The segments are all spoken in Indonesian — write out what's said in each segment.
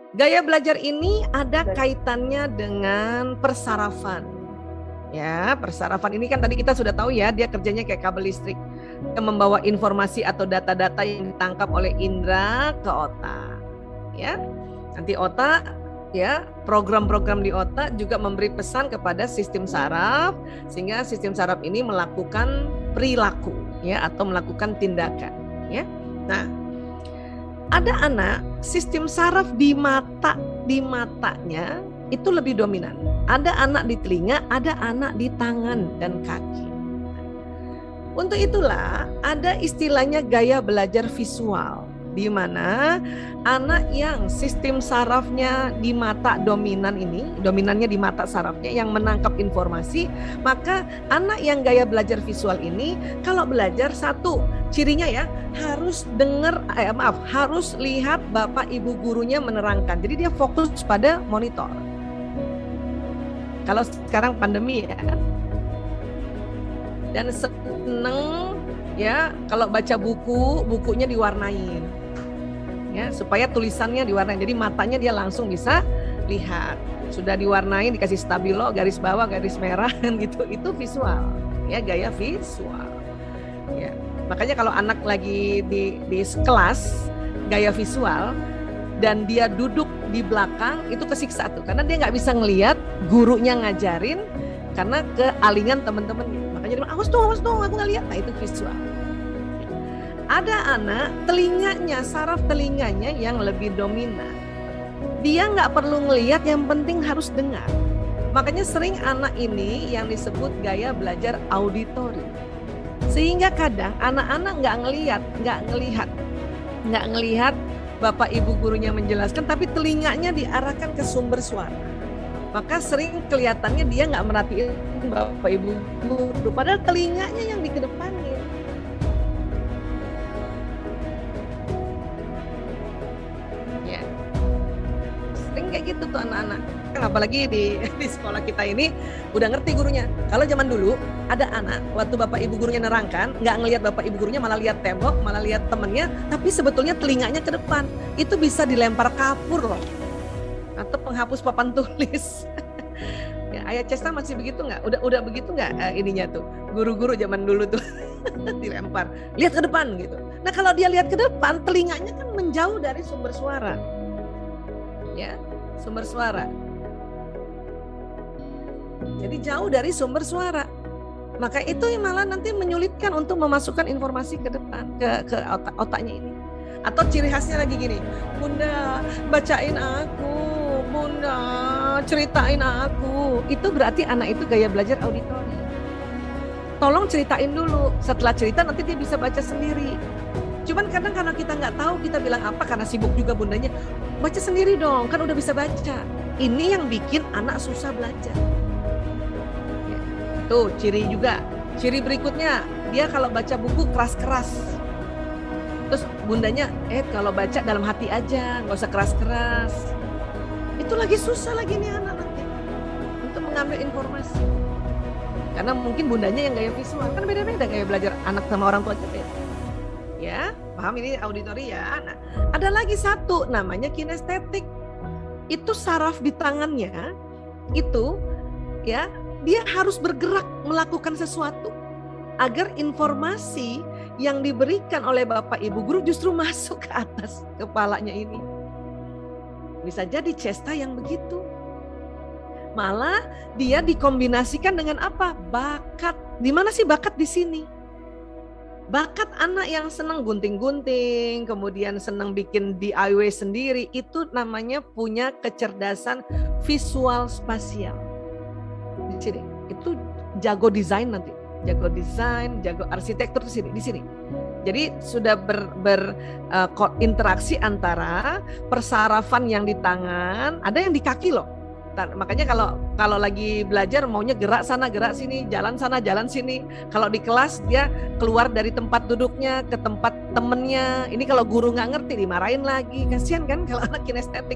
Gaya belajar ini ada kaitannya dengan persarafan. Ya, persarafan ini kan tadi kita sudah tahu ya, dia kerjanya kayak kabel listrik yang membawa informasi atau data-data yang ditangkap oleh indera ke otak. Ya, nanti otak, ya, program-program di otak juga memberi pesan kepada sistem saraf, sehingga sistem saraf ini melakukan perilaku, ya, atau melakukan tindakan. Ya, nah. Ada anak sistem saraf di matanya itu lebih dominan. Ada anak di telinga, ada anak di tangan dan kaki. Untuk itulah ada istilahnya gaya belajar visual, di mana anak yang sistem sarafnya di mata dominannya di mata sarafnya yang menangkap informasi, maka anak yang gaya belajar visual ini kalau belajar satu cirinya ya harus harus lihat bapak ibu gurunya menerangkan. Jadi dia fokus pada monitor. Kalau sekarang pandemi ya, dan seneng ya kalau baca bukunya diwarnain ya, supaya tulisannya diwarnain, jadi matanya dia langsung bisa lihat, sudah diwarnain, dikasih stabilo, garis bawah, garis merah gitu, itu visual ya, gaya visual ya. Makanya kalau anak lagi di kelas gaya visual dan dia duduk di belakang, itu kesiksa tuh, karena dia nggak bisa ngelihat gurunya ngajarin karena kealingan teman-temannya. Makanya dia bilang, awas dong, aku nggak lihat. Nah itu visual. Ada anak telinganya, saraf telinganya yang lebih dominan. Dia nggak perlu ngelihat, yang penting harus dengar. Makanya sering anak ini yang disebut gaya belajar auditori. Sehingga kadang anak-anak nggak ngelihat bapak ibu gurunya menjelaskan, tapi telinganya diarahkan ke sumber suara. Maka sering kelihatannya dia nggak merhatiin bapak ibu guru, padahal telinganya yang dikedepanin. Ya, sering kayak gitu tuh anak-anak. Apalagi di sekolah kita ini udah ngerti gurunya. Kalau zaman dulu ada anak waktu bapak ibu gurunya nerangkan, nggak ngelihat bapak ibu gurunya, malah lihat tembok, malah lihat temennya, tapi sebetulnya telinganya ke depan. Itu bisa dilempar kapur loh, atau penghapus papan tulis. Ya, Ayah Cesta masih begitu nggak? Udah begitu nggak ininya tuh? Guru-guru zaman dulu tuh dilempar, lihat ke depan gitu. Nah kalau dia lihat ke depan, telinganya kan menjauh dari sumber suara, ya, sumber suara. Jadi jauh dari sumber suara. Maka itu malah nanti menyulitkan untuk memasukkan informasi ke depan, ke otaknya ini. Atau ciri khasnya lagi gini, Bunda bacain aku, Bunda ceritain aku. Itu berarti anak itu gaya belajar auditori. Tolong ceritain dulu, setelah cerita nanti dia bisa baca sendiri. Cuman kadang karena kita nggak tahu, kita bilang apa, karena sibuk juga bundanya, baca sendiri dong, kan udah bisa baca. Ini yang bikin anak susah belajar. Tuh ciri juga. Ciri berikutnya, dia kalau baca buku keras-keras. Terus bundanya, kalau baca dalam hati aja, nggak usah keras-keras. Itu lagi susah lagi nih anak nanti untuk mengambil informasi. Karena mungkin bundanya yang gaya visual, kan beda-beda gaya belajar anak sama orang tua aja beda. Ya, paham ini auditori ya. Nah, ada lagi satu namanya kinestetik. Itu saraf di tangannya, itu ya, dia harus bergerak melakukan sesuatu agar informasi yang diberikan oleh bapak ibu guru justru masuk ke atas kepalanya ini. Bisa jadi Cesta yang begitu. Malah dia dikombinasikan dengan apa? Bakat. Di mana sih bakat di sini? Bakat anak yang senang gunting-gunting, kemudian senang bikin DIY sendiri, itu namanya punya kecerdasan visual spasial. Di sini itu jago desain nanti, jago arsitektur di sini. Jadi sudah berinteraksi antara persarafan yang di tangan, ada yang di kaki loh. Makanya kalau lagi belajar maunya gerak sana gerak sini, jalan sana jalan sini. Kalau di kelas dia keluar dari tempat duduknya ke tempat temennya. Ini kalau guru nggak ngerti dimarahin lagi, kasihan kan kalau anak kinestetik.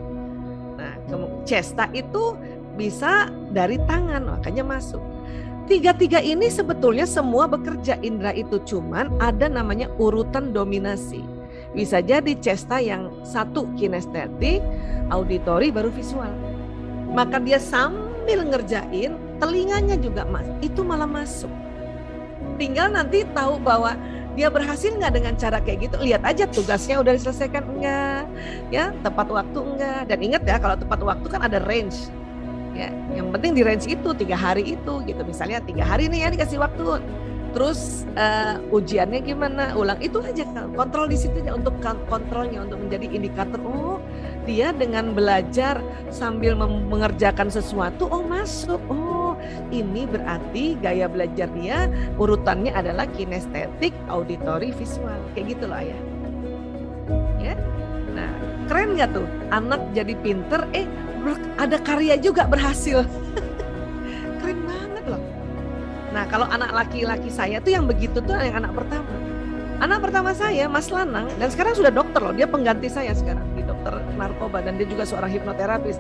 Nah, Cesta itu bisa dari tangan, makanya masuk. Tiga-tiga ini sebetulnya semua bekerja indera itu, cuman ada namanya urutan dominasi. Bisa jadi Cesta yang satu kinestetik, auditori, baru visual. Maka dia sambil ngerjain, telinganya juga itu malah masuk. Tinggal nanti tahu bahwa dia berhasil nggak dengan cara kayak gitu. Lihat aja tugasnya udah diselesaikan enggak, ya tepat waktu enggak. Dan ingat ya, kalau tepat waktu kan ada range. Ya, yang penting di range itu 3 hari itu gitu. Misalnya 3 hari nih ya dikasih waktu. Terus ujiannya gimana? Ulang itu aja kan. Kontrol di situ aja untuk kontrolnya, untuk menjadi indikator. Oh, dia dengan belajar sambil mengerjakan sesuatu, oh masuk. Oh, ini berarti gaya belajar dia urutannya adalah kinestetik, auditori, visual. Kayak gitu loh Ayah. Ya. Nah, keren nggak tuh? Anak jadi pinter, ada karya juga berhasil. Keren banget loh. Nah, kalau anak laki-laki saya tuh yang begitu tuh yang anak pertama. Anak pertama saya, Mas Lanang, dan sekarang sudah dokter loh. Dia pengganti saya sekarang di dokter narkoba dan dia juga seorang hipnoterapis.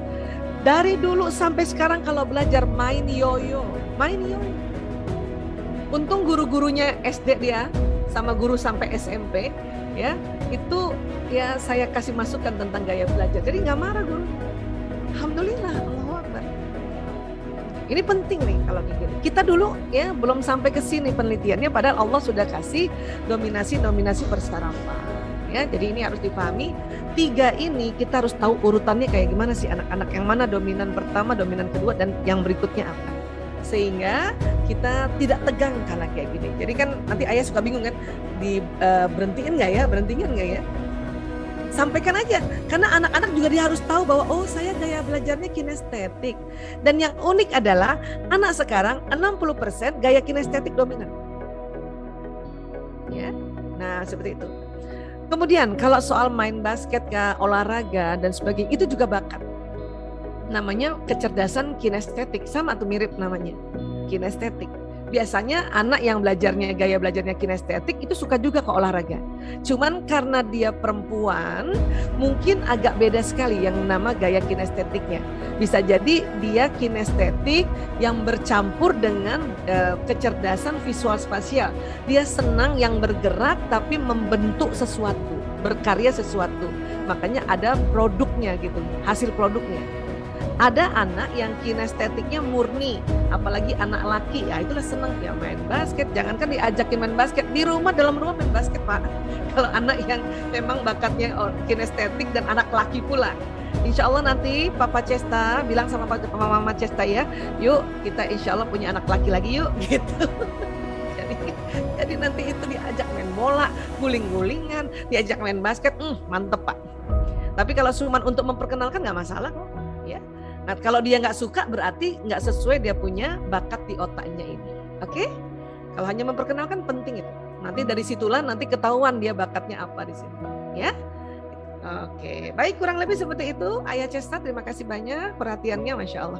Dari dulu sampai sekarang kalau belajar main yoyo. Untung guru-gurunya SD dia sama guru sampai SMP ya, itu ya saya kasih masukan tentang gaya belajar. Jadi nggak marah guru. Alhamdulillah, Allahu Akbar. Ini penting nih kalau gini. Kita dulu ya belum sampai ke sini penelitiannya, padahal Allah sudah kasih dominasi persarapan. Ya, jadi ini harus dipahami. 3 ini kita harus tahu urutannya kayak gimana sih anak-anak, yang mana dominan pertama, dominan kedua, dan yang berikutnya apa. Sehingga kita tidak tegang karena kayak gini. Jadi kan nanti Ayah suka bingung kan, berhentiin nggak ya? Sampaikan aja, karena anak-anak juga dia harus tahu bahwa oh saya gaya belajarnya kinestetik. Dan yang unik adalah anak sekarang 60% gaya kinestetik dominan. Ya, nah seperti itu. Kemudian kalau soal main basket, olahraga dan sebagainya, itu juga bakat. Namanya kecerdasan kinestetik, sama atau mirip namanya, kinestetik. Biasanya anak yang gaya belajarnya kinestetik itu suka juga ke olahraga. Cuman karena dia perempuan, mungkin agak beda sekali yang nama gaya kinestetiknya. Bisa jadi dia kinestetik yang bercampur dengan kecerdasan visual spasial. Dia senang yang bergerak tapi membentuk sesuatu, berkarya sesuatu. Makanya ada produknya gitu, hasil produknya. Ada anak yang kinestetiknya murni, apalagi anak laki, ya itulah senang ya main basket. Jangankan diajakin main basket, di rumah, dalam rumah main basket Pak. Kalau anak yang memang bakatnya kinestetik dan anak laki pula. Insya Allah nanti Papa Cesta bilang sama Mama Cesta ya, yuk kita insya Allah punya anak laki lagi yuk gitu. Jadi nanti itu diajak main bola, guling-gulingan, diajak main basket, mantep Pak. Tapi kalau cuma untuk memperkenalkan nggak masalah kok, ya. Nah, kalau dia nggak suka berarti nggak sesuai dia punya bakat di otaknya ini. Oke? Kalau hanya memperkenalkan penting itu. Nanti dari situlah nanti ketahuan dia bakatnya apa di sini. Ya? Oke. Baik, kurang lebih seperti itu. Ayah Cesta, terima kasih banyak perhatiannya, Masya Allah.